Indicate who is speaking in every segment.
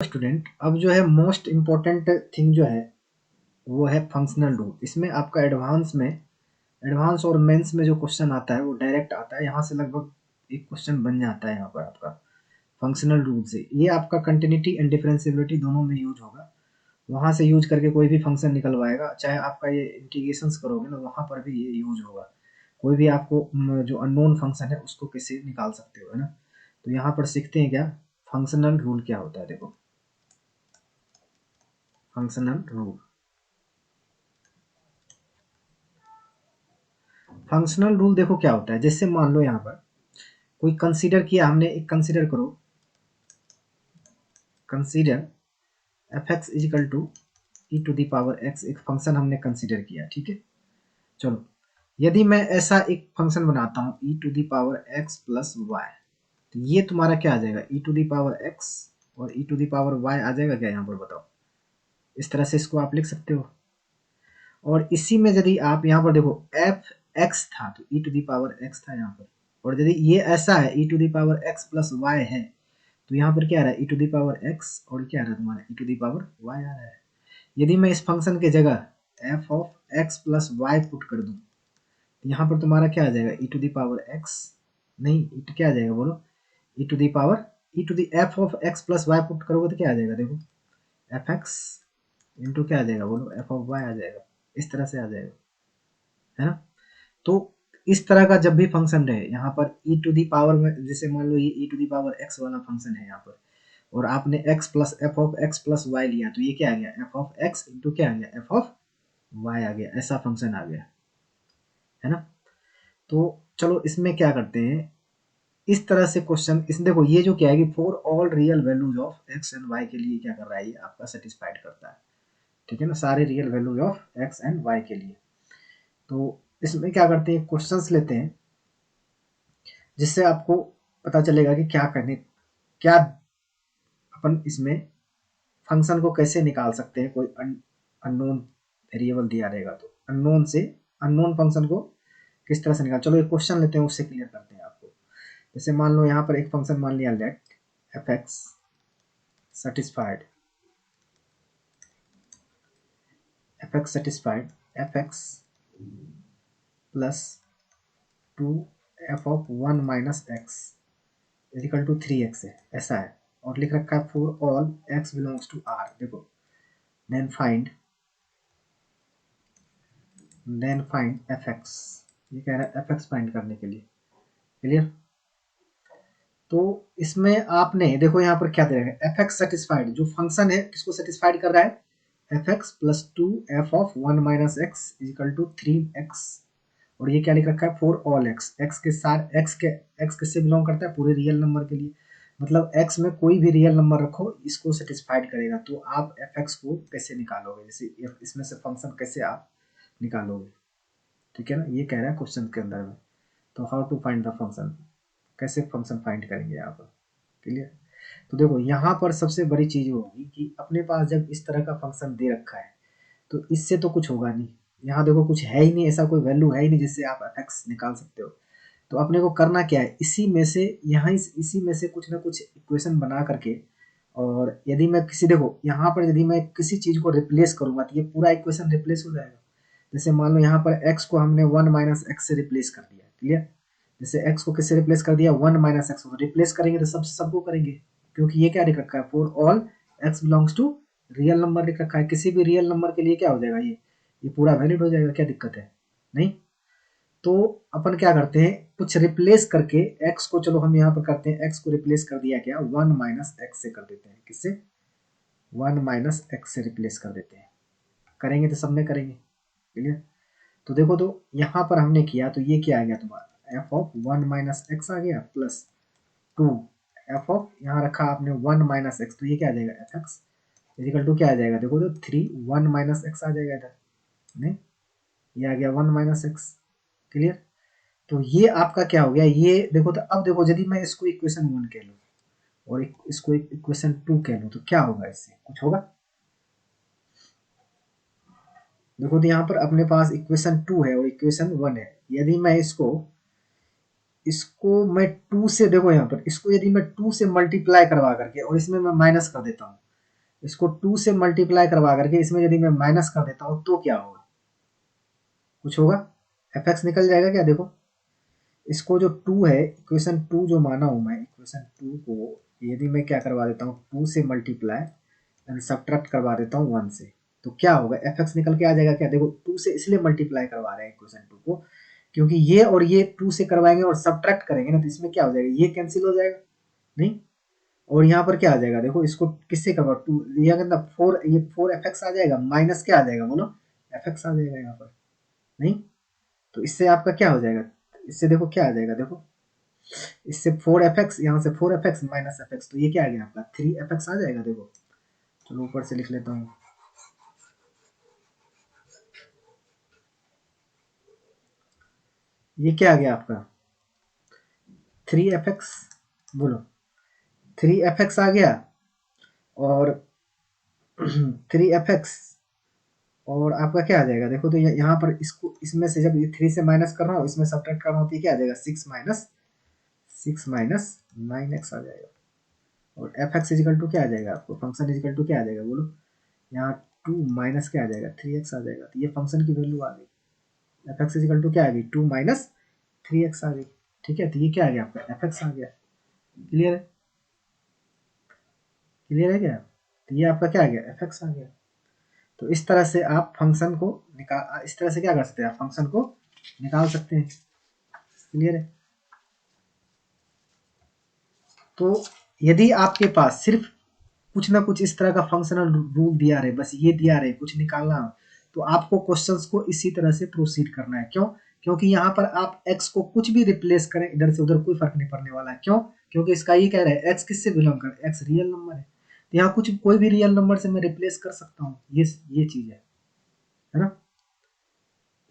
Speaker 1: Student, अब जो है मोस्ट इम्पोर्टेंट थिंग जो है वो है फंक्शनल रूल। इसमें आपका एडवांस और मेंस में जो क्वेश्चन आता है वो डायरेक्ट आता है, यहाँ से लगभग एक क्वेश्चन बन जाता है यहाँ पर आपका फंक्शनल रूल से। ये आपका कंटिन्यूटी एंड डिफरेंशिएबिलिटी दोनों में यूज होगा, वहाँ से यूज करके कोई भी फंक्शन निकलवाएगा, चाहे आपका ये इंटीग्रेशंस करोगे ना वहाँ पर भी ये यूज होगा। कोई भी आपको जो अननोन फंक्शन है उसको कैसे निकाल सकते हो, है ना। तो यहाँ पर सीखते हैं क्या फंक्शनल रूल क्या होता है। देखो फंक्शनल रूल, फंक्शनल रूल देखो क्या होता है। जैसे मान लो यहाँ पर कोई कंसीडर किया हमने, एक कंसीडर करो, consider f x equal to e to the power x, एक फंक्शन हमने कंसीडर किया, ठीक है। चलो यदि मैं ऐसा एक फंक्शन बनाता हूँ e to the power x plus y, तो ये तुम्हारा क्या आ जाएगा, e to the power x और e to the power y आ जाएगा क्या, यहाँ पर बताओ। इस तरह से इसको आप लिख सकते हो। और इसी में यदि आप यहाँ पर देखो एफ एक्स था तो e to the power x था यहाँ पर, और यदि ये ऐसा है e to the power x plus y है तो यहाँ पर क्या आ रहा है e to the power x और क्या आ रहा है तुम्हारा e to the power y आ रहा है। यदि मैं इस फंक्शन के जगह f of x plus y put कर दूं तो यहाँ पर तुम्हारा क्या आ जाएगा e to the power x, नहीं क्या आ जाएगा बोलो, e to the power e to the f of x plus y put करोगे तो क्या आ जाएगा, देखो एफ एक्स इंटू क्या आ जाएगा बोलो एफ ऑफ वाई आ जाएगा, इस तरह से आ जाएगा, है ना। तो इस तरह का जब भी फंक्शन रहे यहाँ पर ई टू दी पावर में, जैसे मान लो ये e to the power x वाला फंक्शन है यहाँ पर, और आपने x plus f of x plus y लिया तो ये क्या आ गया एफ ऑफ एक्स इंटू क्या आ गया एफ ऑफ वाई आ गया, ऐसा फंक्शन आ गया, है ना। तो चलो इसमें क्या करते हैं, इस तरह से क्वेश्चन इस देखो ये जो क्या है कि for all real values of x and y के लिए क्या कर रहा है, ये आपका सेटिस्फाइड करता है, ठीक है ना, सारे real values of x and y के लिए। तो इसमें क्या करते हैं क्वेश्चंस लेते हैं जिससे आपको पता चलेगा कि क्या करने, क्या अपन इसमें फंक्शन को कैसे निकाल सकते हैं। कोई अननोन वेरिएबल दिया रहेगा तो अननोन से अननोन फंक्शन को किस तरह से निकाल, चलो एक क्वेश्चन लेते हैं उससे क्लियर करते हैं आपको। जैसे मान लो यहाँ पर एक फंक्शन मान लिया let f x satisfied f x plus two f of one minus x equal to three x है, ऐसा है, और लिख रखा है for all x belongs to R. देखो देन फाइंड एफ एक्स, ये कह रहा है एफ एक्स फाइंड करने के लिए, क्लियर। तो इसमें आपने देखो यहाँ पर क्या दे रखा है एफ एक्स सेटिस्फाइड, जो फंक्शन है किसको सेटिस्फाइड कर रहा है f x plus two f of one minus x equal to three x, और ये क्या लिख रखा है फॉर ऑल एक्स, एक्स के साथ एक्स किससे बिलोंग करता है पूरे रियल नंबर के लिए, मतलब एक्स में कोई भी रियल नंबर रखो इसको सेटिस्फाइड करेगा। तो आप एफ एक्स को कैसे निकालोगे, जैसे इसमें से फंक्शन कैसे आप निकालोगे, ठीक है ना, ये कह रहा है क्वेश्चन के अंदर में। तो how to find the function, कैसे फंक्शन फाइंड करेंगे यहाँ पर, क्लियर। तो देखो यहाँ पर सबसे बड़ी चीज होगी कि अपने पास जब इस तरह का फंक्शन दे रखा है तो इससे तो कुछ होगा नहीं, यहाँ देखो कुछ है ही नहीं, ऐसा कोई वैल्यू है ही नहीं जिससे आप एफ एक्स निकाल सकते हो। तो अपने को करना क्या है, इसी में से यहाँ इसी में से कुछ ना कुछ इक्वेशन बना करके, और यदि मैं किसी देखो यहाँ पर यदि मैं किसी चीज को रिप्लेस करूंगा तो ये पूरा इक्वेशन रिप्लेस हो जाएगा। जैसे मान लो यहाँ पर x को हमने वन माइनस एक्स से रिप्लेस कर दिया, क्लियर। जैसे x को किससे रिप्लेस कर दिया वन माइनस एक्स को, रिप्लेस करेंगे तो सबको करेंगे, क्योंकि ये क्या लिख रखा है for all x belongs to real number लिख रखा है, किसी भी रियल नंबर के लिए क्या हो जाएगा ये पूरा वैलिड हो जाएगा, क्या दिक्कत है नहीं। तो अपन क्या करते हैं कुछ रिप्लेस करके x को, चलो हम यहाँ पर करते हैं x को रिप्लेस कर दिया क्या वन माइनस एक्स से कर देते हैं, किससे वन माइनस एक्स से रिप्लेस कर देते हैं, करेंगे तो सब में करेंगे, क्लियर। तो देखो तो यहाँ पर हमने किया तो ये क्या आ गया तुम्हारा f of one minus x आ गया प्लस टू एफ ऑफ यहाँ रखा आपने वन माइनस एक्स, तो ये क्या आ जाएगा एफ एक्स इजिकल टू क्या आ जाएगा, देखो तो थ्री वन माइनस एक्स आ जाएगा इधर, नहीं ये आ गया वन माइनस एक्स, क्लियर। तो ये आपका क्या हो गया, ये देखो तो अब देखो यदि मैं इसको इक्वेशन वन कह लूँ और इसको इक्वेशन टू कह लूँ तो क्या होगा, इससे कुछ होगा। देखो तो यहाँ पर अपने पास इक्वेशन टू है और इक्वेशन वन है, यदि मैं इसको मैं टू से, देखो यहाँ पर इसको यदि मैं टू से मल्टीप्लाई करवा करके और इसमें मैं माइनस कर देता हूँ इसको 2 से मल्टीप्लाई करवा करके इसमें यदि मैं माइनस कर देता हूँ तो क्या होगा, कुछ होगा, एफ एक्स निकल जाएगा क्या। देखो इसको जो 2 है, इक्वेशन 2 जो माना हूँ मैं, इक्वेशन 2 को यदि मैं क्या करवा देता हूँ 2 से मल्टीप्लाई एंड सब्ट्रैक्ट करवा देता हूँ 1 से, तो क्या होगा, एफ एक्स निकल के आ जाएगा क्या। देखो 2 से इसलिए मल्टीप्लाई करवा रहे हैं इक्वेशन 2 को, क्योंकि ये और ये 2 से करवाएंगे और सब्ट्रैक्ट करेंगे ना, तो इसमें क्या हो जाएगा, ये कैंसिल हो जाएगा नहीं, और यहाँ पर क्या आ जाएगा, देखो इसको किससे करवा 2, ये अगर 4, ये 4 एफ एक्स आ जाएगा, माइनस क्या आ जाएगा बोलो, एफ एक्स आ जाएगा यहाँ पर नहीं। तो इससे आपका क्या हो जाएगा, इससे देखो क्या आ जाएगा, देखो इससे 4 एफ एक्स, यहाँ से 4 F x minus F x, तो ये क्या आ गया आपका 3 एफ एक्स आ जाएगा। देखो चलो ऊपर से लिख लेता हूँ, ये क्या आ गया आपका 3 एफ एक्स, बोलो 3 एफ एक्स आ गया, और 3 एफ एक्स, और आपका क्या आ जाएगा, देखो तो यहाँ पर इसको इसमें से जब ये 3 से माइनस कर रहा हूँ, इसमें सब्ट्रैक्ट कर रहा हूँ, तो ये क्या आ जाएगा 6 माइनस 9 एक्स आ जाएगा, और एफ एक्स इजिकल टू क्या आ जाएगा आपको, फंक्शन इजिकल टू क्या आ जाएगा बोलो, यहाँ 2 माइनस क्या आ जाएगा 3 एक्स आ जाएगा, तो ये फंक्शन की वैल्यू आ गई, एफ एक्स इजिकल टू क्या आ गई 2 माइनस 3 एक्स आ गई। ठीक है, तो ये क्या आ गया आपका एफ एक्स आ गया। क्लियर है, क्लियर है क्या, तो ये आपका क्या आ गया एफ एक्स आ गया। तो इस तरह से आप फंक्शन को निकाल, इस तरह से क्या कर सकते हैं, आप फंक्शन को निकाल सकते हैं। क्लियर है, तो यदि आपके पास सिर्फ कुछ ना कुछ इस तरह का फंक्शनल रूल दिया रहे, बस ये दिया रहे कुछ निकालना, तो आपको क्वेश्चंस को इसी तरह से प्रोसीड करना है। क्यों, क्योंकि यहाँ पर आप x को कुछ भी रिप्लेस करें इधर से उधर कोई फर्क नहीं पड़ने वाला है। क्यों, क्योंकि इसका ये कह रहा है x किससे बिलोंग कर, x रियल नंबर है, तो यहाँ कुछ कोई भी रियल नंबर से मैं रिप्लेस कर सकता हूँ, ये चीज है ना।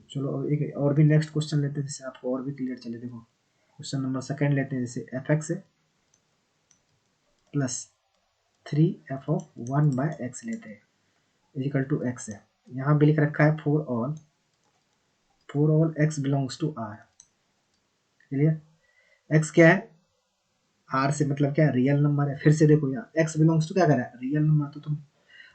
Speaker 1: चलो अब एक और भी नेक्स्ट क्वेश्चन लेते हैं जिससे आपको और भी क्लियर चले। देखो क्वेश्चन नंबर सेकंड लेते हैं, जैसे एफ एक्स प्लस 3f(1/x) लेते हैं इजिकल टू x है, यहाँ भी लिख रखा है for all x belongs to r। Clear, x क्या है, r से मतलब क्या है, रियल नंबर है। फिर से देखो यहाँ x बिलोंग्स टू क्या कर रहा है, रियल नंबर, तो तुम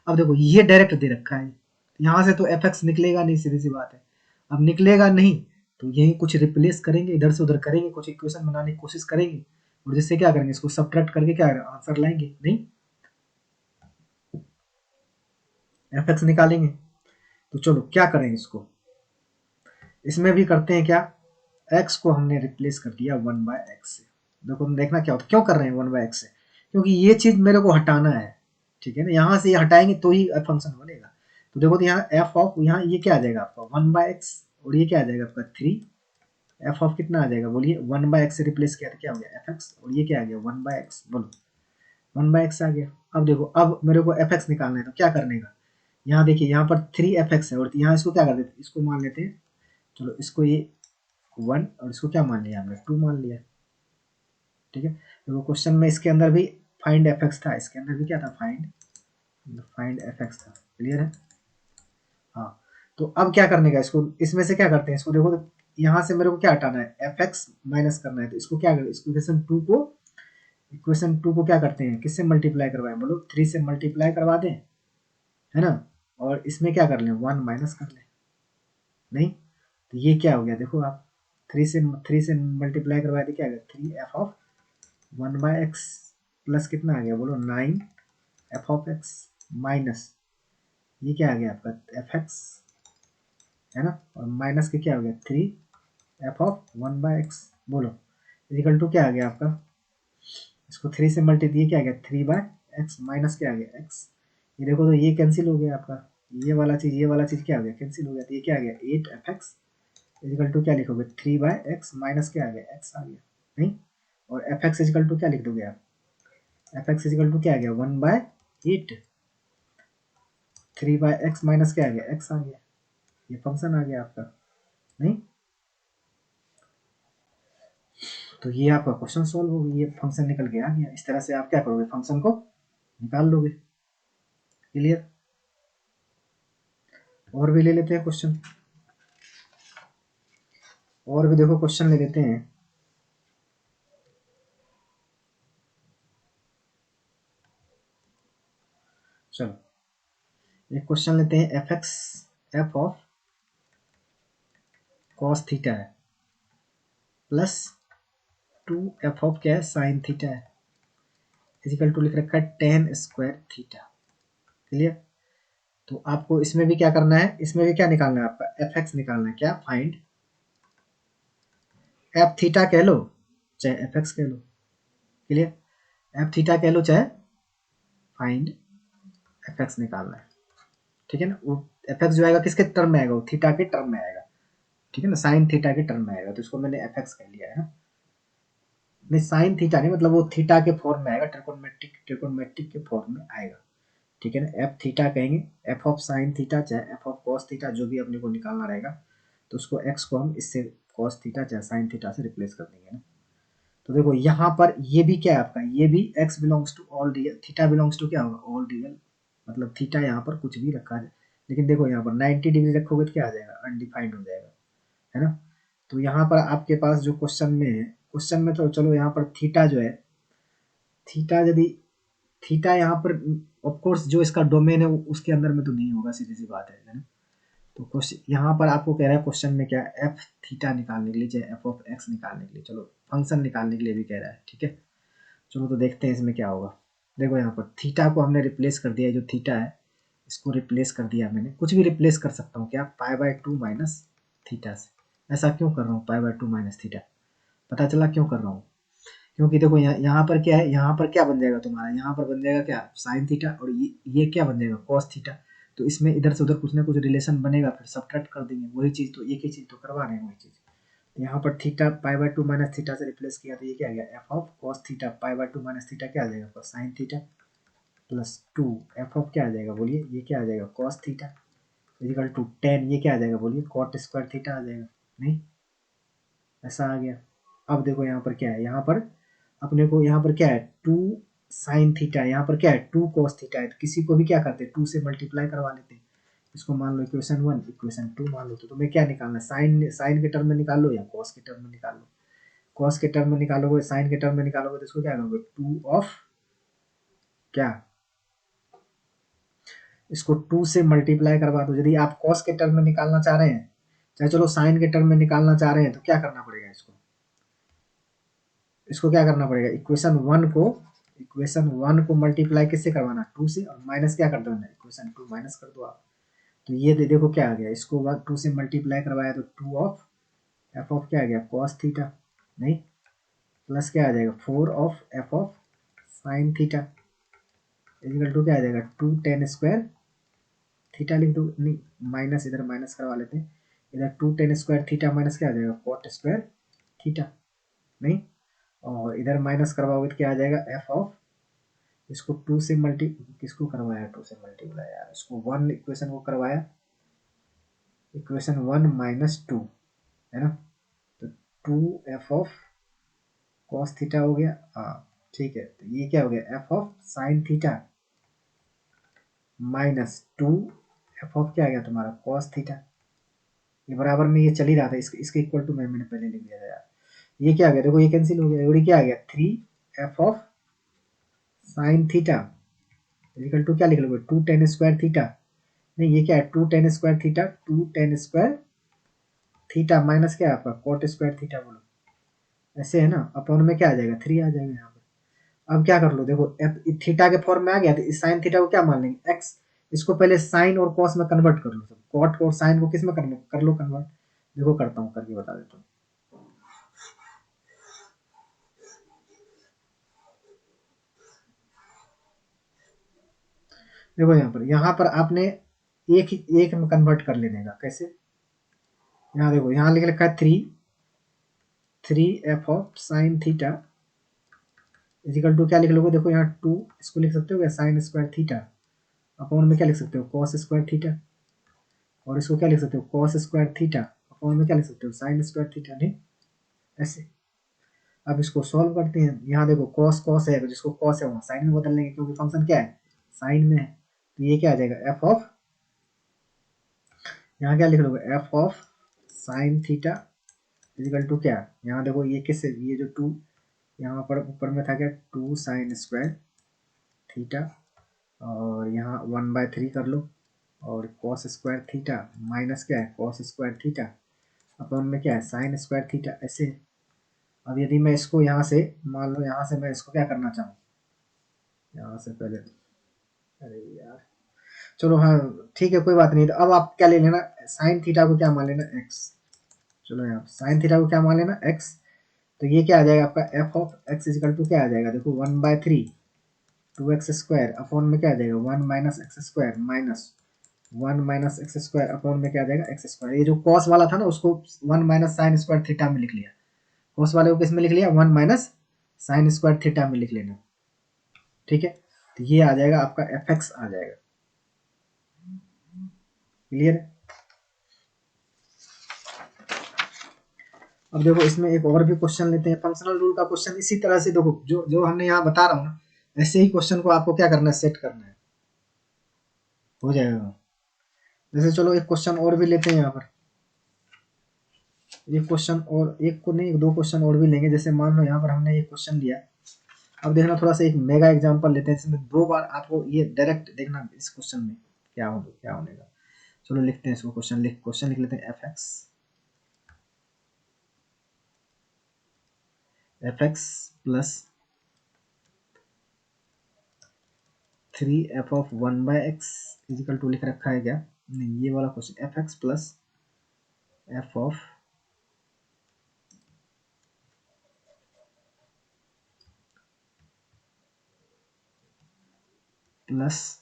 Speaker 1: अब देखो ये डायरेक्ट दे रखा है, यहाँ से तो एफ एक्स निकलेगा नहीं, सीधी सी बात है। अब निकलेगा नहीं तो यही कुछ रिप्लेस करेंगे, इधर से उधर करेंगे, कुछ इक्वेशन बनाने की कोशिश करेंगे, और जिससे क्या करेंगे, इसको सब्ट्रैक्ट करके क्या आंसर लाएंगे नहीं, एफ एक्स निकालेंगे। तो चलो क्या करें इसको, इसमें भी करते हैं क्या, x को हमने रिप्लेस कर दिया 1/x से। देखो देखना क्या होता है, क्यों कर रहे हैं 1/x से, क्योंकि ये चीज मेरे को हटाना है। ठीक है ना, यहाँ से ये हटाएंगे तो ही फंक्शन बनेगा। तो देखो तो यहाँ एफ ऑफ, यहाँ ये क्या आ जाएगा आपका 1/x, और ये क्या आ जाएगा आपका 3, एफ ऑफ कितना आ जाएगा बोलिए, 1/x से रिप्लेस किया तो क्या हो गया एफ एक्स, और ये क्या आ गया 1/x, बोलो 1/x आ गया। अब देखो अब मेरे को एफ एक्स निकालना है, तो क्या करने का, यहाँ देखिए यहाँ पर 3f(x) है, और यहाँ इसको क्या कर देते, इसको मान लेते हैं, चलो इसको ये 1 और इसको क्या मान लिया हमने 2 मान लिया। ठीक है, तो क्वेश्चन में इसके अंदर भी फाइंड एफ एक्स था, इसके अंदर भी क्या था, फाइंड एफ एक्स था। क्लियर है, हाँ। तो अब क्या करने का, इसको इसमें से क्या करते हैं, इसको देखो तो यहाँ से मेरे को क्या हटाना है, एफ एक्स माइनस करना है, तो इसको क्या करें, इक्वेशन टू को क्या करते हैं, किससे मल्टीप्लाई करवाएं बोलो, 3 से मल्टीप्लाई करवा दें, है ना, और इसमें क्या कर लें 1 माइनस कर लें नहीं, तो ये क्या हो गया, देखो आप 3 से मल्टीप्लाई करवाए थे, क्या आ गया 3f(1/x) प्लस कितना आ गया बोलो 9f(x) माइनस ये क्या आ गया आपका fx, है ना, और माइनस के क्या हो गया 3f(1/x) बोलो इक्वल टू क्या आ गया आपका, इसको 3 से मल्टी दिए क्या आ गया 3/x माइनस क्या आ गया x, ये देखो तो ये कैंसिल हो गया आपका, ये वाला चीज क्या हो गया कैंसिल हो गया, तो ये क्या आ गया 8f(x) इजिकल टू क्या लिखोगे 3/x माइनस क्या आ गया x आ गया नहीं, और एफ एक्स इजिकल टू क्या लिख दोगे आप, एफ एक्स इजिकल टू क्या आ गया 1/8, 3/x माइनस क्या आ गया x आ गया, ये फंक्शन आ गया आपका नहीं। तो ये आपका क्वेश्चन सॉल्व हो गया, ये फंक्शन निकल के आ गया। इस तरह से आप क्या करोगे, फंक्शन को निकाल लोगे। क्लियर, और भी ले लेते हैं क्वेश्चन, और भी देखो क्वेश्चन ले लेते हैं। चलो एक क्वेश्चन लेते हैं, एफ ऑफ कॉस थीटा है प्लस 2 एफ ऑफ क्या है साइन थीटा है इजिकल टू लिख रखा है टेन स्क्वायर थीटा। क्लियर। तो आपको इसमें भी क्या करना है, इसमें भी क्या निकालना है, आपका एफ एक्स निकालना है। क्या, फाइंड एफ थीटा कह लो चाहे एफ एक्स कह लो। क्लियर। एफ थीटा कह लो चाहे फाइंड एफ एक्स निकालना है। ठीक है ना। वो एफ एक्स जो आएगा किसके टर्म में आएगा, वो थीटा के टर्म में आएगा। ठीक है ना, साइन थीटा के टर्म में आएगा, तो इसको मैंने एफ एक्स कह लिया है ना। नहीं, साइन थीटा नहीं, मतलब वो थीटा के फॉर्म में आएगा, ट्रिकोनमेट्रिक के फॉर्म में आएगा। ठीक है ना। एफ थीटा कहेंगे, एफ ऑफ साइन थीटा चाहे एफ ऑफ कॉस थीटा, जो भी अपने को निकालना रहेगा, तो उसको एक्स को हम इससे कॉस थीटा चाहे साइन थीटा से रिप्लेस कर देंगे ना। तो देखो यहाँ पर ये भी क्या है आपका, ये भी x belongs to all real, theta belongs to क्या होगा, ऑल रियल, मतलब थीटा यहाँ पर कुछ भी रखा जाए। लेकिन देखो यहाँ पर 90 डिग्री रखोगे तो क्या आ जाएगा, अनडिफाइंड हो जाएगा, है ना। तो यहाँ पर आपके पास जो क्वेश्चन में है, क्वेश्चन में तो चलो यहाँ पर थीटा जो है, थीटा यदि थीटा यहाँ पर ऑफ कोर्स जो इसका डोमेन है उसके अंदर में तो नहीं होगा, सीधी सी बात है ना। तो क्वेश्चन यहाँ पर आपको कह रहा है, क्वेश्चन में क्या, एफ थीटा निकालने के लिए चाहे एफ ऑफ एक्स निकालने के लिए, चलो फंक्शन निकालने के लिए भी कह रहा है। ठीक है, चलो तो देखते हैं इसमें क्या होगा। देखो यहाँ पर थीटा को हमने रिप्लेस कर दिया है, जो थीटा है इसको रिप्लेस कर दिया मैंने, कुछ भी रिप्लेस कर सकता हूँ क्या, पाई/2 माइनस थीटा से। ऐसा क्यों कर रहा हूँ पाई/2 माइनस थीटा, पता चला क्यों कर रहा हूँ, क्योंकि देखो यहाँ पर क्या है, यहाँ पर क्या बन जाएगा तुम्हारा, यहाँ पर बन जाएगा क्या साइन थीटा, और ये क्या बन जाएगा कॉस थीटा। तो इसमें इधर से उधर कुछ ना कुछ रिलेशन बनेगा, फिर सब्ट्रैक्ट कर देंगे, वही चीज़ तो एक ही चीज़ तो करवा रहे हैं, वही चीज़। यहाँ पर थीटा पाई/2 माइनस थीटा से रिप्लेस किया, तो ये क्या आ गया, एफ ऑफ कॉस थीटा पाई/2 माइनस थीटा क्या आ जाएगा, sine theta plus 2 f of क्या आ जाएगा बोलिए, ये क्या आ जाएगा कॉस थीटा इजिकल टू 10, ये क्या आ जाएगा बोलिए, कॉट स्क्वायर थीटा आ जाएगा। नहीं, ऐसा आ गया। अब देखो यहाँ पर क्या है, यहाँ पर अपने को यहाँ पर क्या है, 2 साइन थीटा, यहाँ पर क्या है 2 कॉस थीटा है, तो किसी को भी क्या करते हैं 2 से मल्टीप्लाई करवा लेते हैं। इसको मान लो इक्वेशन 1, इक्वेशन 2 मान लो, तो तुम्हें क्या निकालना है, साइन साइन के टर्म में निकाल लो या कॉस के टर्म में निकाल लो। कॉस के टर्म में निकालोगे, साइन के टर्म में निकालोगे, तो इसको क्या करोगे 2 ऑफ क्या, इसको 2 से मल्टीप्लाई करवा दो। यदि आप कॉस के टर्म में निकालना चाह रहे हैं, चाहे चलो साइन के टर्म में निकालना चाह रहे हैं, तो क्या करना पड़ेगा, इसको इसको क्या करना पड़ेगा, इक्वेशन 1 को मल्टीप्लाई किससे करवाना, 2 से, और माइनस क्या कर दो ना, इक्वेशन 2 माइनस कर दो आप। तो ये देखो क्या आ गया, इसको 2 से मल्टीप्लाई करवाया तो 2 ऑफ एफ ऑफ क्या आ गया कॉस थीटा, नहीं, प्लस क्या आ जाएगा 4 of f of sine theta equal to क्या आ जाएगा 2 टेन स्क्वायर थीटा लिख दो, नहीं माइनस, इधर माइनस करवा लेते हैं, इधर 2 टेन स्क्वायर थीटा माइनस क्या आ जाएगा कॉट स्क्वायर थीटा, नहीं, और इधर माइनस करवाओगे तो क्या आ जाएगा एफ ऑफ, इसको 2 से मल्टी, किसको करवाया 2 से मल्टीप्लाई यार, इसको 1 इक्वेशन को करवाया, इक्वेशन 1 माइनस 2, है ना। तो 2 एफ ऑफ कॉस थीटा हो गया, हाँ ठीक है, तो ये क्या हो गया f of sine theta minus 2 f of क्या आ गया तुम्हारा कॉस थीटा, ये बराबर में ये चल ही रहा था, इसके इक्वल टू मैंने पहले लिख दिया था यार। ये क्या आ गया, देखो ये कैंसिल हो गया, और ये क्या आ गया 3 f of sine theta equal to क्या लिख लोगे 2 टेन स्क्वायर थीटा, नहीं ये क्या है 2 ten square theta, 2 ten square theta minus क्या है आपका कॉट स्क्वायर थीटा, बोलो ऐसे है ना, अपॉन में क्या आ जाएगा 3 आ जाएगा यहाँ पर। अब क्या कर लो, देखो थीटा के फॉर्म में आ गया, तो इस साइन थीटा को क्या मान लेंगे एक्स, इसको पहले साइन और कॉस में कन्वर्ट कर लो, सब कॉट और साइन को किस में कर लो कन्वर्ट। देखो करता हूँ, करके बता देता हूँ। देखो यहाँ पर आपने एक में कन्वर्ट कर लेने का, कैसे, यहाँ देखो यहाँ लिख रखा है 3 f of sine theta equal to क्या लिख लोगे, देखो यहाँ 2 इसको लिख सकते हो क्या साइन स्क्वायर थीटा, अपॉन में क्या लिख सकते हो कॉस स्क्वायर थीटा, और इसको क्या लिख सकते हो कॉस स्क्वायर थीटा, अपॉन में क्या लिख सकते हो साइन स्क्वायर थीटा, नहीं ऐसे। अब इसको सॉल्व करते हैं, यहाँ देखो कॉस कॉस है, जिसको कॉस है वहाँ साइन में बदल लेंगे, क्योंकि फंक्शन क्या है साइन में है। तो ये क्या आ जाएगा एफ ऑफ, यहाँ क्या लिख लोगे f of sine theta equal to क्या, यहाँ देखो ये किससे, ये जो 2 यहाँ पर ऊपर में था क्या 2 साइन स्क्वायर थीटा, और यहाँ 1/3 कर लो, और cos स्क्वायर थीटा माइनस क्या है cos स्क्वायर थीटा अपन में क्या है sin स्क्वायर थीटा, ऐसे। अब यदि मैं इसको यहाँ से मान लो, यहाँ से मैं इसको क्या करना चाहूँ, यहाँ से पहले, अरे यार चलो हाँ ठीक है कोई बात नहीं। तो अब आप क्या ले लेना, साइन थीटा को क्या मान लेना x। चलो यहाँ साइन थीटा को क्या मान लेना x। तो ये क्या आ जाएगा आपका f of x equal to क्या आ जाएगा, देखो 1/3 2x स्क्वायर अपॉन में क्या आ जाएगा 1 minus x square minus 1 minus x square upon में क्या आ जाएगा एक्स स्क्वायर। ये जो कॉस वाला था ना उसको 1 माइनस साइन स्क्वायर थीटा में लिख लिया, कॉस वाले को किस में लिख लिया 1 माइनस साइन स्क्वायर थीटा में लिख लेना, ठीक है। तो ये आ जाएगा आपका एफ एक्स आ जाएगा, क्लियर है। अब देखो इसमें एक और भी क्वेश्चन लेते हैं, फंक्शनल रूल का क्वेश्चन इसी तरह से देखो, जो जो हमने यहाँ बता रहा हूँ ना, ऐसे ही क्वेश्चन को आपको क्या करना है, सेट करना है, हो जाएगा। जैसे चलो एक क्वेश्चन और भी लेते हैं यहाँ पर, एक क्वेश्चन और, एक को नहीं दो क्वेश्चन और भी लेंगे। जैसे मान लो यहाँ पर हमने एक क्वेश्चन लिया, अब देखना थोड़ा सा एक मेगा एग्जांपल लेते हैं, इसमें 2 बार आपको ये डायरेक्ट देखना इस क्वेश्चन में क्या होने का। चलो लिखते हैं इसको, क्वेश्चन लिख लेते हैं f x plus 3f of 1/x equal to लिख रखा है क्या, नहीं ये वाला question, f x plus f of plus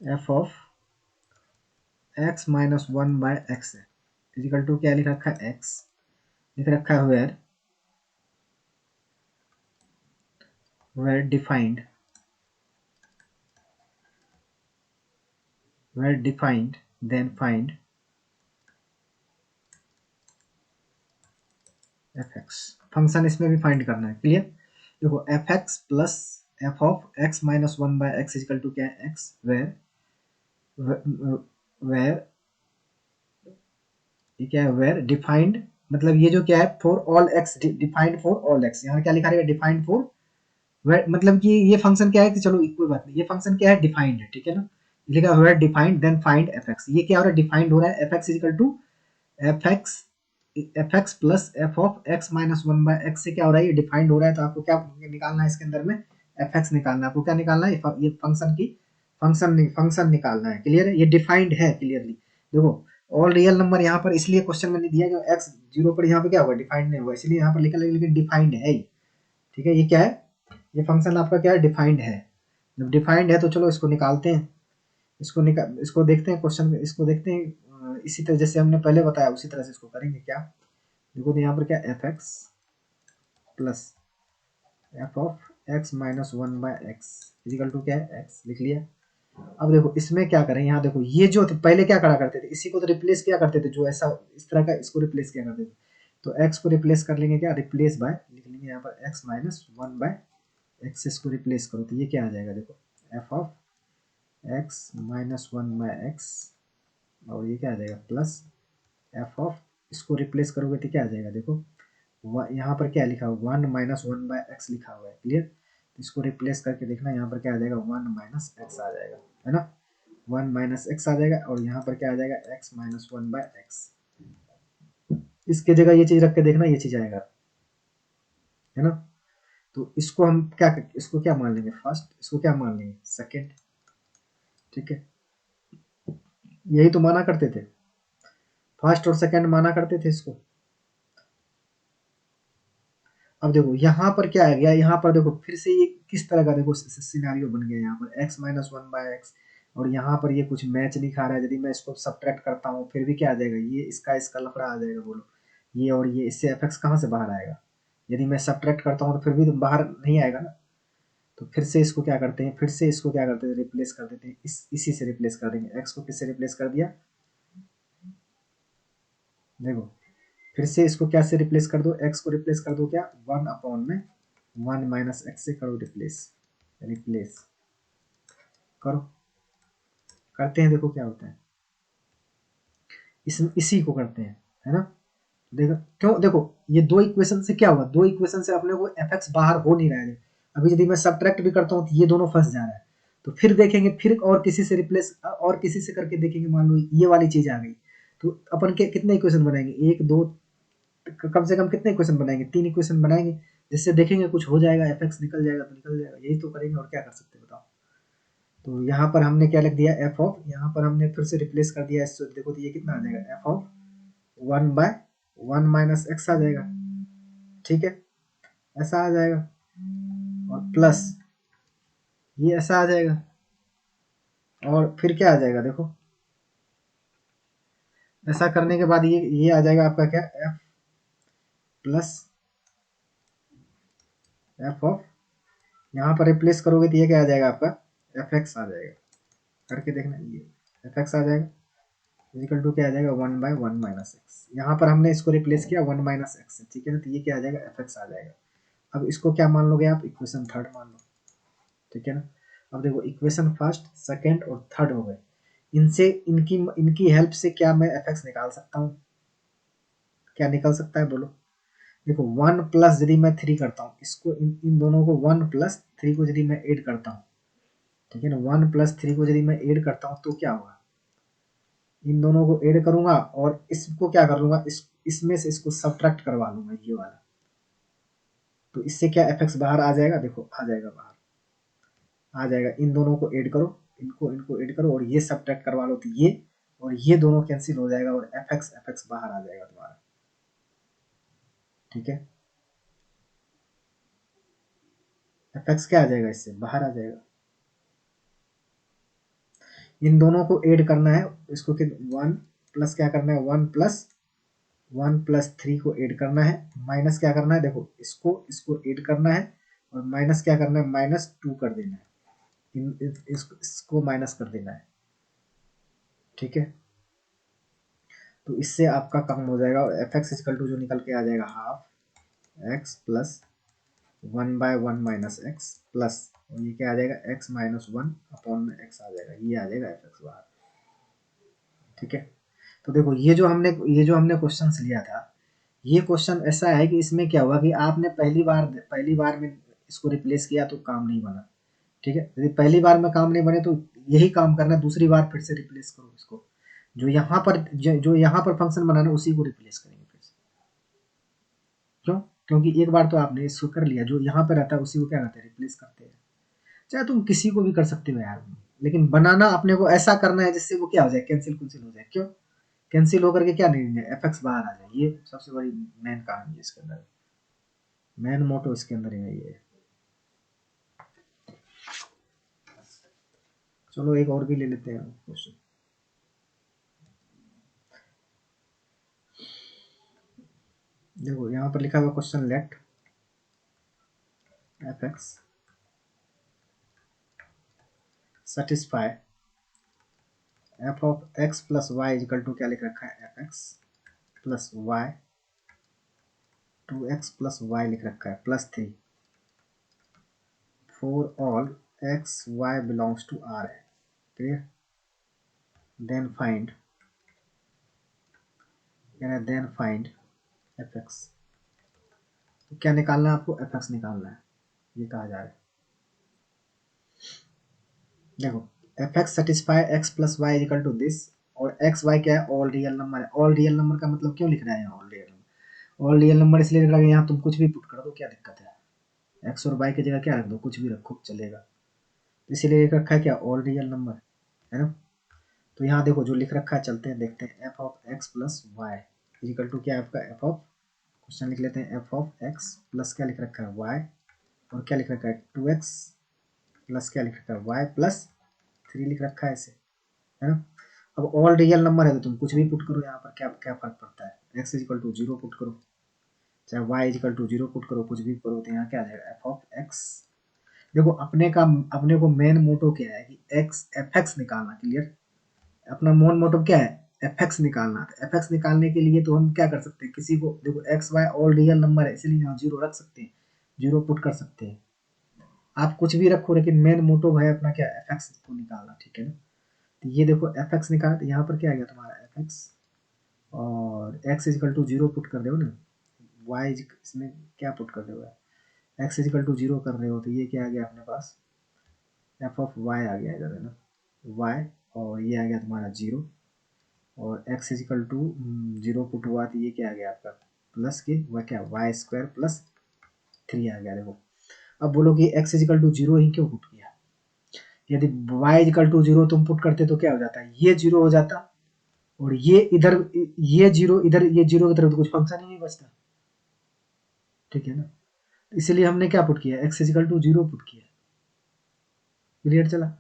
Speaker 1: f of x minus 1/x है, इजिकल टू क्या लिख रखा है एक्स, लिख रखा है where defined then find fx। Function इसमें भी फाइंड करना है, क्लियर। देखो fx plus f of x minus 1/x equal to क्या है x, वेयर ये क्या है वेयर डिफाइंड, मतलब ये जो क्या है for all x, defined for all x, यहाँ क्या लिखा रहेगा डिफाइंड फॉर, मतलब कि ये फंक्शन क्या है कि चलो कोई बात नहीं, ये फंक्शन क्या है डिफाइंड है, ठीक है ना। लिखा हुआ है defined then find f x, ये क्या हो रहा है डिफाइंड हो रहा है, f x equal to f x plus f of x minus 1/x से क्या हो रहा है ये डिफाइंड हो रहा है। तो आपको क्या निकालना है इसके अंदर में, एफ एक्स निकालना है आपको, क्या निकालना है ये फंक्शन की फंक्शन निकालना है, क्लियर है। ये डिफाइंड है क्लियरली, देखो ऑल रियल नंबर यहाँ पर इसलिए क्वेश्चन में नहीं दिया जो एक्स जीरो पर यहाँ पे क्या होगा डिफाइंड नहीं होगा, इसलिए यहाँ पर लिखा, लेकिन डिफाइंड है ही, ठीक है। ये क्या है, ये फंक्शन आपका क्या है डिफाइंड है। जब डिफाइंड है तो चलो इसको निकालते हैं, इसको देखते हैं क्वेश्चन में, इसको देखते हैं इसी तरह जैसे हमने पहले बताया उसी तरह से इसको करेंगे। क्या देखो तो यहाँ पर क्या f x plus f of x minus 1/x equal to क्या है एक्स, लिख लिया। अब देखो इसमें क्या करें, यहाँ देखो ये जो पहले क्या करा करते थे, इसी को तो रिप्लेस किया करते थे, जो ऐसा इस तरह का इसको रिप्लेस किया करते थे। तो x को रिप्लेस कर लेंगे, क्या रिप्लेस बाय लिख लेंगे यहाँ पर x माइनस 1/x, इसको रिप्लेस करो तो ये क्या आ जाएगा, देखो F of x minus 1/x, और ये क्या आ जाएगा प्लस एफ ऑफ, इसको रिप्लेस करोगे तो क्या आ जाएगा, देखो यहाँ पर क्या लिखा हुआ 1 माइनस 1/x लिखा हुआ है, क्लियर। इसको रिप्लेस करके देखना, यहाँ पर क्या आ जाएगा 1 माइनस एक्स आ जाएगा, है ना, 1 माइनस एक्स आ जाएगा, और यहाँ पर क्या आ जाएगा x माइनस 1/x। इसके जगह ये चीज रख के देखना, ये चीज आएगा, है ना। तो इसको हम क्या, इसको क्या मान लेंगे फर्स्ट, इसको क्या मान लेंगे सेकेंड, ठीक है। यही तो माना करते थे, फर्स्ट और सेकेंड माना करते थे इसको। अब देखो यहाँ पर क्या आ गया, यहाँ पर देखो फिर से ये किस तरह का देखो सिनेरियो बन गया, यहाँ पर x माइनस 1/x, और यहाँ पर ये कुछ मैच नहीं खा रहा है। यदि मैं इसको सब्ट्रैक्ट करता हूँ फिर भी क्या आ जाएगा, ये इसका लफड़ा आ जाएगा, बोलो ये और ये, इससे एफ एक्स कहाँ से बाहर आएगा। यदि मैं सब्ट्रैक्ट करता हूँ तो फिर भी तो बाहर नहीं आएगा ना। तो फिर से इसको क्या करते हैं, फिर से इसको क्या करते हैं रिप्लेस कर देते हैं, इसी से रिप्लेस कर देंगे, एक्स को किससे रिप्लेस कर दिया, देखो फिर से इसको क्या से रिप्लेस कर दो, एक्स को रिप्लेस कर दो क्या 1 अपॉन में 1 माइनस एक्स से करो रिप्लेस करो, करते हैं देखो क्या होता है, इसी को करते हैं, है ना। देखो क्यों, देखो ये दो इक्वेशन से क्या हुआ, दो इक्वेशन से अपने को एफ एक्स बाहर हो नहीं रहा है, अभी यदि मैं सब्ट्रैक्ट भी करता हूँ तो ये दोनों फंस जा रहा है, तो फिर देखेंगे, फिर और किसी से रिप्लेस और किसी से करके देखेंगे, मान लो ये वाली चीज आ गई, तो अपन के कितने इक्वेशन बनाएंगे, एक दो, कम से कम कितने इक्वेशन बनाएंगे, 3 इक्वेशन बनाएंगे, जिससे देखेंगे कुछ हो जाएगा, एफ एक्स निकल जाएगा तो निकल जाएगा, यही तो करेंगे और क्या कर सकते हैं बताओ। तो यहाँ पर हमने क्या लिख दिया, एफ ऑफ, यहाँ पर हमने फिर से रिप्लेस कर दिया इससे, देखो तो ये कितना आ जाएगा, एफ ऑफ 1/1 माइनस एक्स आ जाएगा, ठीक है, ऐसा आ जाएगा, और प्लस ये ऐसा आ जाएगा, और फिर क्या आ जाएगा देखो, ऐसा करने के बाद ये आ जाएगा आपका क्या, एफ प्लस एफ ऑफ, यहाँ पर रिप्लेस करोगे तो ये क्या आ जाएगा आपका, एफ एक्स आ जाएगा, करके देखना, ये एफ एक्स आ जाएगा इक्वल टू क्या आ जाएगा, 1/1 माइनस एक्स, यहाँ पर हमने इसको रिप्लेस किया 1 माइनस एक्स से, ठीक है ना, तो ये क्या आ जाएगा, एफ एक्स आ जाएगा। अब इसको क्या मान लोगे आप, इक्वेशन थर्ड मान लो, ठीक है ना। अब देखो इक्वेशन फर्स्ट, सेकेंड और थर्ड हो गए, इनसे इनकी इनकी हेल्प से क्या मैं एफ एक्स निकाल सकता हूँ, क्या निकल सकता है बोलो। देखो 1 प्लस यदि मैं 3 करता हूँ, इसको इन दोनों को 1 प्लस 3 को यदि मैं ऐड करता हूँ, ठीक है ना, 1 प्लस 3 को यदि मैं ऐड करता हूँ तो क्या होगा, इन दोनों को ऐड करूंगा और इसको क्या कर लूंगा, इसमें से इसको सब्ट्रैक्ट करवा लूंगा ये वाला, तो इससे क्या एफ एक्स बाहर आ जाएगा, देखो आ जाएगा बाहर, आ जाएगा, इन दोनों को ऐड करो, इनको इनको ऐड करो और ये सब्ट्रैक्ट करवा लो, तो ये और ये दोनों कैंसिल हो जाएगा और एफ एक्स बाहर आ जाएगा तुम्हारा, ठीक है, एफ एक्स क्या आ जाएगा, इससे बाहर आ जाएगा। इन दोनों को ऐड करना है, इसको कि 1 प्लस क्या करना है, 1 प्लस 3 को ऐड करना है, माइनस क्या करना है, देखो इसको इसको ऐड करना है और माइनस क्या करना है, -2 कर देना है, इसको माइनस कर देना है, ठीक है, तो इससे आपका कम हो जाएगा और एफ एक्स इक्वल टू जो निकल के आ जाएगा, half x plus 1/1 minus x plus, और ये क्या आ जाएगा, x-1 अपॉन में x आ जाएगा, ये आ जाएगा एफ एक्स बाहर, ठीक है। तो देखो ये जो हमने क्वेश्चन लिया था, ये क्वेश्चन ऐसा है कि इसमें क्या हुआ कि आपने पहली बार में इसको रिप्लेस किया तो काम नहीं बना, ठीक है, यदि पहली बार में काम नहीं बने तो यही काम करना, दूसरी बार फिर से रिप्लेस करो इसको, जो यहाँ पर फंक्शन बनाना उसी को रिप्लेस करेंगे फिर से, क्यों, क्योंकि एक बार तो आपने इसको कर लिया, जो यहाँ पे रहता है उसी को क्या करते हैं, रिप्लेस करते हैं, चाहे तुम किसी को भी कर सकते हो यार, लेकिन बनाना अपने को ऐसा करना है जिससे वो क्या हो जाए, कैंसिल कुंसिल हो जाए, क्यों, कैंसिल होकर के क्या नहीं, एफ एक्स बाहर आ जाए, ये सबसे बड़ी मेन कहानी है इसके अंदर, मेन मोटो इसके अंदर ही है ये। चलो एक और भी ले लेते हैं क्वेश्चन, देखो यहाँ पर लिखा हुआ question, let f x satisfy f of x plus y equal to क्या लिख रखा है, f x plus y 2x plus y लिख रखा है +3 for all x y belongs to R है, clear, then find f x, तो क्या निकालना है आपको, एफ एक्स निकालना है, ये कहा जा रहा है, देखो f x satisfy x plus y equal to this, और एक्स वाई क्या है, ऑल रियल नंबर है, ऑल रियल नंबर का मतलब क्यों लिख रहा है all real number, all real number इसलिए लिख रहा है, यहाँ तुम कुछ भी पुट कर दो, क्या दिक्कत है, एक्स और वाई की जगह क्या रख दो, कुछ भी रखो चलेगा, इसीलिए लिख रखा है क्या, ऑल रियल नंबर, है ना। तो यहाँ देखो जो लिख रखा है, चलते हैं देखते हैं, f of x plus y equal to क्या है आपका, एफ ऑफ, क्वेश्चन लिख लेते हैं, एफ ऑफ एक्स प्लस क्या लिख रखा है, वाई, और क्या लिख रखा है, 2x प्लस क्या लिख रखा है, वाई प्लस 3 लिख रखा है ऐसे, है ना। अब ऑल रियल नंबर है तो तुम कुछ भी पुट करो, यहाँ पर क्या क्या फर्क पड़ता है, x is equal to 0 put करो, चाहे y is equal to 0 put करो, कुछ भी करो, तो यहाँ क्या आ जाएगा, एफ ऑफ एक्स, देखो अपने को मेन मोटो क्या है कि एक्स एफ एक्स निकालना, क्लियर, अपना मेन मोटो क्या है, एफ एक्स निकालना, एफ एक्स निकालने के लिए तो हम क्या कर सकते हैं, किसी को, देखो x why all real number है इसलिए यहाँ 0 रख सकते हैं, 0 पुट कर सकते हैं, आप कुछ भी रखो, लेकिन मेन मोटो है अपना क्या, एफ एक्स को निकालना, ठीक है ना। तो ये देखो एफ एक्स निकाल, तो यहाँ पर क्या आ गया तुम्हारा एफ एक्स, और एक्स इजिकल टू 0 पुट कर दो ना, वाई इसमें क्या पुट कर दोगे, एक्स इजिकल टू 0 कर रहे हो तो ये क्या आ गया अपने पास, एफ ऑफ वाई आ गया इधर, है ना, वाई, और ये आ गया तुम्हारा 0, और एक्स इजिकल टू 0 पुट हुआ तो ये क्या आ गया आपका प्लस के वह क्या वाई स्क्वायर प्लस 3 आ गया। देखो अब बोलो कि एक्स इजिकल टू 0 ही क्यों पुट किया, यदि y इजिकल टू 0 तुम पुट करते तो क्या हो जाता है, ये 0 हो जाता, और ये इधर, ये 0 इधर, ये 0 की तरफ तो कुछ फंक्शन ही नहीं बचता, ठीक है ना। इसलिए हमने क्या पुट किया, x इजिकल टू 0 पुट किया। क्लियर चला,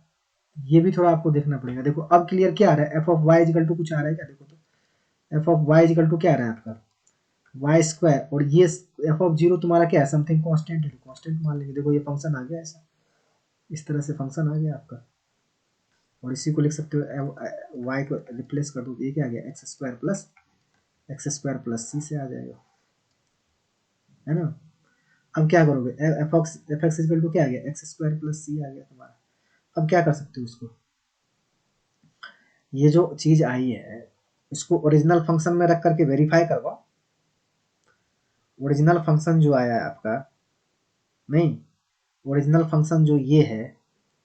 Speaker 1: ये भी थोड़ा आपको देखना पड़ेगा। देखो अब क्लियर क्या आ रहा है, f of y equal to कुछ आ रहा है क्या, देखो तो f of y equal to क्या आ रहा है आपका वाई स्क्वायर, और ये एफ ऑफ 0 तुम्हारा क्या है, समथिंग कांस्टेंट है, कांस्टेंट मान लेंगे। देखो ये फंक्शन आ गया ऐसा, इस तरह से फंक्शन आ गया आपका, और इसी को लिख सकते हो, वाई को रिप्लेस कर दो, ये क्या आ गया एक्स स्क्वायर प्लस सी से आ जाएगा, है ना। अब क्या करोगे, एफ एक्स इक्वल टू क्या आ गया, एक्स स्क्वायर प्लस सी आ गया तुम्हारा। अब क्या कर सकते हो उसको, ये जो चीज आई है इसको ओरिजिनल फंक्शन में रख करके वेरीफाई करवाओ। ओरिजिनल फंक्शन जो आया है आपका, नहीं, ओरिजिनल फंक्शन जो ये है,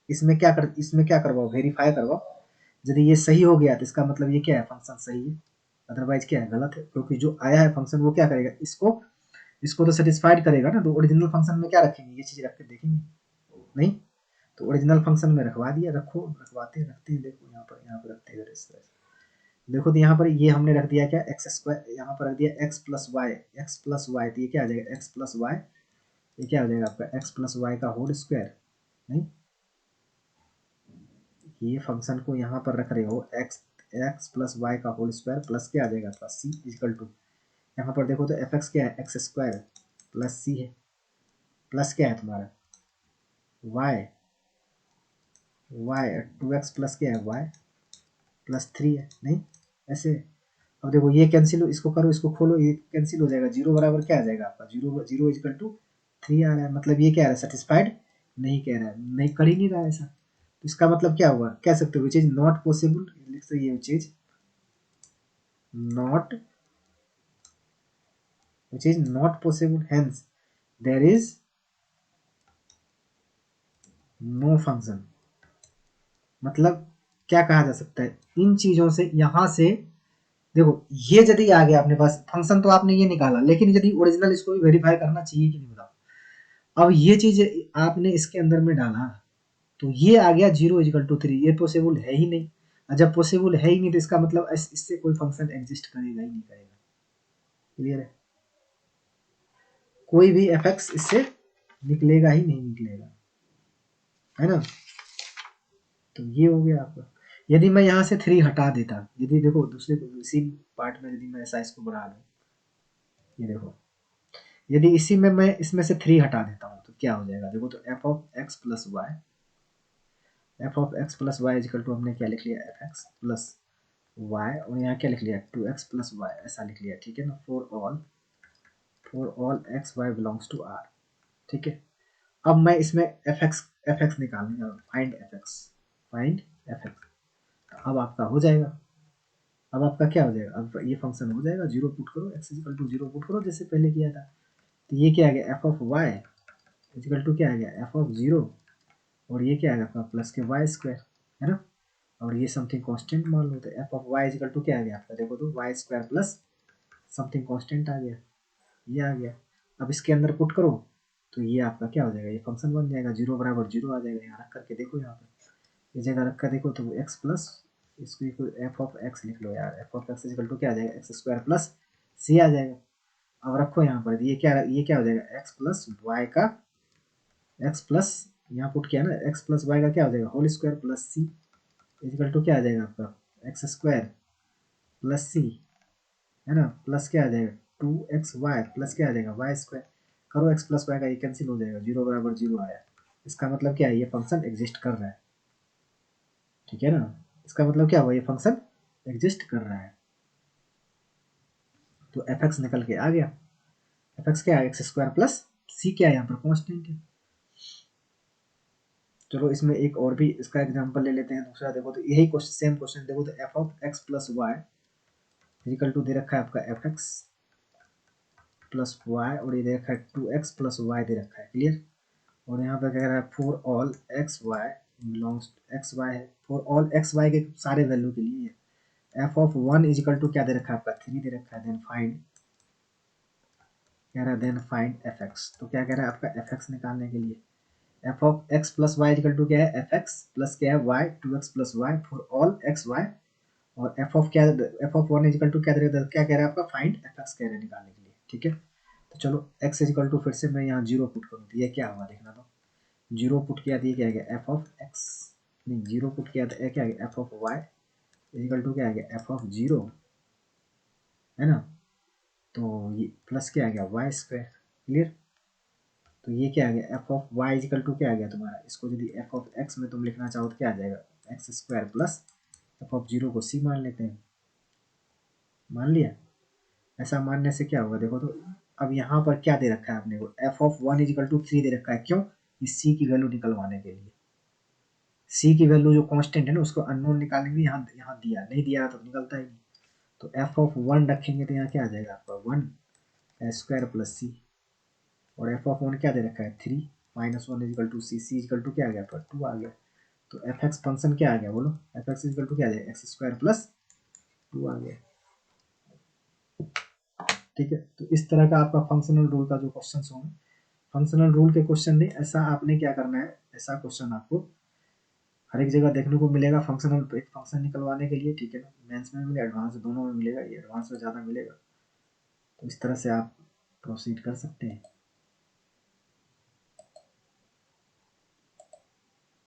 Speaker 1: इसमें क्या करवाओ, वेरीफाई करवाओ। यदि ये सही हो गया तो इसका मतलब ये क्या है, फंक्शन सही है, अदरवाइज क्या है, गलत है, क्योंकि जो आया है फंक्शन वो क्या करेगा, इसको इसको तो सेटिस्फाइड करेगा ना। तो ओरिजिनल फंक्शन में क्या रखेंगे, ये चीज रख के देखेंगे, नहीं तो ओरिजिनल फंक्शन में रखवा दिया, रखते हैं। देखो यहाँ पर रखते हैं इधर इस तरह से। देखो तो यहाँ पर ये हमने रख दिया क्या, एक्स स्क्वायर, यहाँ पर रख दिया एक्स प्लस वाई, तो ये क्या आ जाएगा एक्स प्लस वाई, ये क्या हो जाएगा आपका एक्स प्लस वाई का होल स्क्वायर, नहीं, ये फंक्शन को यहाँ पर रख रहे हो एक्स एक्स प्लस वाई का होल स्क्वायर प्लस क्या आ जाएगा आपका सी इजिकल टू, यहाँ पर देखो तो एफ एक्स क्या है, एक्स स्क्वायर प्लस सी है, प्लस क्या है तुम्हारा वाई, वाई 2x प्लस क्या है वाई प्लस 3 है, नहीं ऐसे। अब देखो ये कैंसिल, इसको करो, इसको खोलो, ये कैंसिल हो जाएगा, जीरो बराबर क्या आ जाएगा आपका, जीरो जीरो इजिकल टू 3 आ रहा है, मतलब ये क्या आ रहा है, सेटिस्फाइड नहीं कह रहा है, नहीं कर ही नहीं रहा है ऐसा। तो इसका मतलब क्या हुआ, कह सकते हो विच इज नॉट पॉसिबल, लिख सकते ये which is not, which is not possible, hence there is no function। मतलब क्या कहा जा सकता है इन चीजों से, यहां से देखो ये यदि आ गया अपने पास फंक्शन तो आपने ये निकाला, लेकिन यदि ओरिजिनल इसको भी वेरीफाई करना चाहिए कि नहीं बताओ। अब ये चीज आपने इसके अंदर में डाला तो ये आ गया 0 इजिकल टू 3, ये पॉसिबल है ही नहीं, और जब पॉसिबल है ही नहीं तो इसका मतलब इससे कोई फंक्शन एग्जिस्ट करेगा ही नहीं करेगा। क्लियर है, कोई भी एफ इससे निकलेगा ही नहीं निकलेगा, है ना। तो ये हो गया आपका। यदि मैं यहाँ से 3 हटा देता, यदि देखो दूसरे इसी पार्ट में यदि मैं ऐसा इसको बढ़ा दूं, ये देखो यदि इसी में मैं इसमें से 3 हटा देता हूँ तो क्या हो जाएगा, देखो तो f of x plus y equal to हमने क्या लिख लिया, एफ एक्स प्लस वाई, और यहाँ क्या लिख लिया 2x प्लस वाई, ऐसा लिख लिया, ठीक है ना, for all x y belongs to R, ठीक है। अब मैं इसमें एफ एक्स निकालने जा, फाइंड एफ एक्स, अब आपका हो जाएगा, अब आपका क्या हो जाएगा, अब ये फंक्शन हो जाएगा, 0 पुट करो, x इजिकल टू 0 पुट करो जैसे पहले किया था। तो ये क्या आ गया, f of y equal to क्या आ गया, एफ ऑफ 0, और ये क्या आ गया आपका प्लस के वाई स्क्वायर, है ना, और ये समथिंग कांस्टेंट मान लो, तो f of y equal to क्या आ गया आपका, देखो तो y square plus something constant आ गया, ये आ गया। अब इसके अंदर पुट करो तो ये आपका क्या हो जाएगा, ये फंक्शन बन जाएगा, 0 बराबर 0 आ जाएगा, यहाँ रख करके देखो, यहाँ पे ये जगह रख कर देखो तो एक्स प्लस, इसको एफ ऑफ एक्स लिख लो यार, f of x equal to क्या आ जाएगा, एक्स स्क्वायर प्लस सी आ जाएगा। अब रखो यहाँ पर, ये क्या हो जाएगा, एक्स प्लस वाई का, एक्स प्लस यहाँ पुट किया ना, एक्स प्लस वाई का क्या हो जाएगा, whole square plus c equal to क्या आ जाएगा आपका, एक्स स्क्वायर प्लस सी, है ना, प्लस क्या आ जाएगा 2xy प्लस क्या आ जाएगा वाई स्क्वायर, करो एक्स प्लस वाई का, ये कैंसिल हो जाएगा, 0 बराबर 0 आया। इसका मतलब क्या है, ये फंक्शन एग्जिस्ट कर रहा है, ठीक है ना। इसका मतलब क्या हुआ, ये फंक्शन एग्जिस्ट कर रहा है। तो एफ एक्स निकल के आ गया, एफ एक्स क्या है, एक्स स्क्वायर प्लस सी, क्या है यहाँ पर कॉन्स्टेंट है। चलो इसमें एक और भी इसका एग्जांपल ले लेते हैं दूसरा, देखो तो यही क्वेश्चन, सेम क्वेश्चन, देखो तो f of x plus y equal to दे रखा है आपका एफ एक्स प्लस वाई, और ये दे रखा है 2x प्लस वाई दे रखा है, क्लियर। और यहाँ पे क्या कह रहा है for all x y belongs x y है, फॉर ऑल एक्स वाई के सारे वैल्यू के लिए f of 1 is equal to क्या दे रखा है आपका 3 दे रखा है। देन फाइंड, कह रहा है देन फाइंड एफ एक्स, तो क्या कह रहा है आपका एफ एक्स निकालने के लिए f of x plus y equal to क्या है एफ एक्स प्लस क्या है y 2x plus y for all x y, और एफ ऑफ क्या एफ ऑफ 1 इक्वल टू क्या दे रहा है, क्या कह रहा है आपका फाइंड एफ एक्स कह रहा है निकालने के लिए, ठीक है। तो चलो एक्स इक्वल टू फिर से मैं यहाँ जीरो पुट करूँ तो ये क्या होगा देखना, तो जीरो पुट किया तो ये क्या आ गया एफ ऑफ एक्स, नहीं जीरो पुट किया तो क्या आ गया f of y equal to क्या आ गया एफ ऑफ जीरो, है ना। तो ये प्लस क्या आ गया वाई स्क्वायर, क्लियर। तो ये क्या आ गया f of y equal to क्या आ गया तुम्हारा, इसको यदि एफ ऑफ एक्स में तुम लिखना चाहो तो क्या आ जाएगा x square plus f of zero को सी मान लेते हैं, मान लिया। ऐसा मानने से क्या होगा देखो, तो अब यहाँ पर क्या दे रखा है आपने को एफ ऑफ 1 इक्वल टू 3 दे रखा है, क्यों, इस सी की वैल्यू निकलवाने के लिए। सी की वैल्यू जो कांस्टेंट है ना उसको अननोन निकालने के लिए यहाँ यहाँ दिया, नहीं दिया तो निकलता ही नहीं। तो एफ ऑफ 1 रखेंगे तो यहाँ क्या आ जाएगा आपका 1 स्क्वायर प्लस सी, और एफ ऑफ 1 क्या दे रखा है 3 minus 1 equal to c, c equal to क्या आ गया आपका 2 आ गया। तो एफ एक्स फंक्शन क्या आ गया बोलो, एफ एक्स इक्वल टू क्या आ जाएगा एक्स स्क्वायर प्लस 2 आ गया, ठीक है। तो इस तरह का आपका फंक्शनल रूल का जो क्वेश्चन होंगे, फंक्शनल रूल के क्वेश्चन नहीं, ऐसा आपने क्या करना है, ऐसा क्वेश्चन आपको हर एक जगह देखने को मिलेगा फंक्शनल, एक फंक्शन निकलवाने के लिए, ठीक है ना। मेंस में मिलेगा, एडवांस दोनों में मिलेगा, ये एडवांस में ज़्यादा मिलेगा। तो इस तरह से आप प्रोसीड कर सकते हैं।